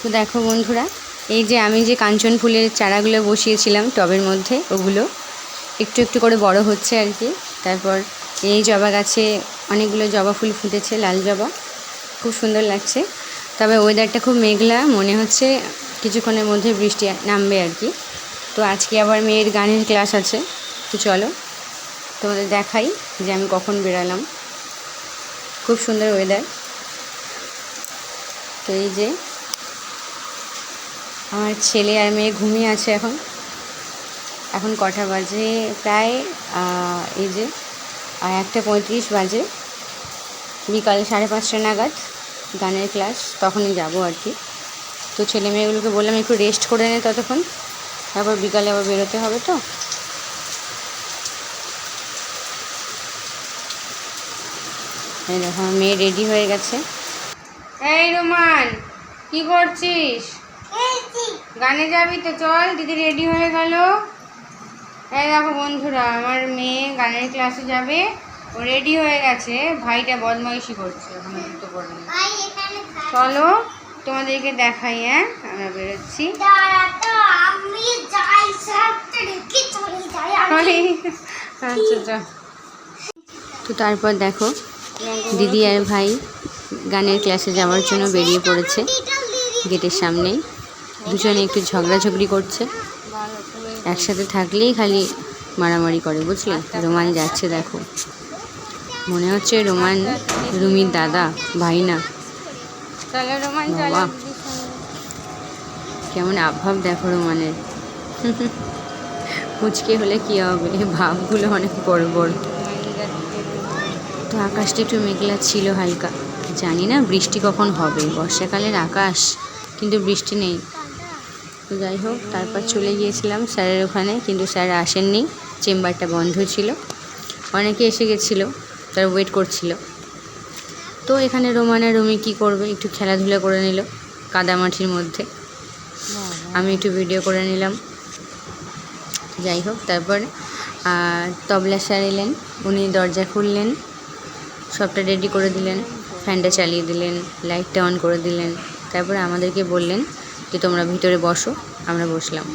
তো দেখো বন্ধুরা, এই যে আমি যে কাঞ্চন ফুলের চারাগুলো বসিয়েছিলাম টবের মধ্যে, ওগুলো একটু একটু করে বড় হচ্ছে আর কি। তারপর এই জবা গাছে অনেকগুলো জবা ফুল ফুটেছে, লাল জবা, খুব সুন্দর লাগছে। তবে ওয়েদারটা খুব মেঘলা, মনে হচ্ছে কিছুক্ষণের মধ্যে বৃষ্টি নামবে আর কি। তো আজকে আবার মেয়ের গানের ক্লাস আছে, তো চলো তোমাদের দেখাই যে আমি কখন বেরালাম। খুব সুন্দর ওয়েদার। তো এই যে আমার ছেলে আর মেয়ে ঘুমিয়ে আছে এখন কটা বাজে, প্রায় এই যে 1:35 বাজে, বিকাল 5:30 নাগাদ গানের ক্লাস, তখনই যাব আর কি। তো ছেলে মেয়েগুলোকে বললাম একটু রেস্ট করে নে ততক্ষণ, তারপর বিকালে আবার বেরোতে হবে। তো এই দেখো আমার মেয়ে রেডি হয়ে গেছে। এই রোমান, কি করছিস? গানে যাবি তো? চল, দিদি রেডি হয়ে গেল। এই দেখো বন্ধুরা, আমার মেয়ে গানের ক্লাসে যাবে, ও রেডি হয়ে গেছে। ভাইটা বদমাইশি করছে, ওখানে জুতো পরে। চলো তোমাদেরকে দেখাই। আমরা বেরোচ্ছি। আচ্ছা। তো তারপর দেখো দিদি আর ভাই গানের ক্লাসে যাওয়ার জন্য বেরিয়ে পড়েছে। গেটের সামনেই দুজনে একটু ঝগড়াঝগড়ি করছে। একসাথে থাকলেই খালি মারামারি করে, বুঝলে। রোমান যাচ্ছে, দেখো মনে হচ্ছে রোমান রুমির দাদা, ভাই না। বাবা, কেমন আভাব দেখো রোমানের। মুচকে হলে কি হবে, ভাবগুলো অনেক বড় বড়। তো আকাশটা একটু মেঘলা ছিল হালকা, জানি না বৃষ্টি কখন হবে। বর্ষাকালের আকাশ, কিন্তু বৃষ্টি নেই। তো যাই হোক, তারপর চলে গিয়েছিলাম স্যারের ওখানে, কিন্তু স্যার আসেননি, চেম্বারটা বন্ধ ছিল। অনেকে এসে গেছিলো, তারা ওয়েট করছিল। তো এখানে রোমান আর রুমি কী করবে, একটু খেলাধুলা করে নিল কাদামাটির মধ্যে। আমি একটু ভিডিও করে নিলাম। যাই হোক, তারপর তবলা স্যার এলেন, উনি দরজা খুললেন, সবটা রেডি করে দিলেন, ফ্যানটা চালিয়ে দিলেন, লাইটটা অন করে দিলেন। তারপরে আমাদেরকে বললেন যে তোমরা ভিতরে বসো। আমরা বসলাম।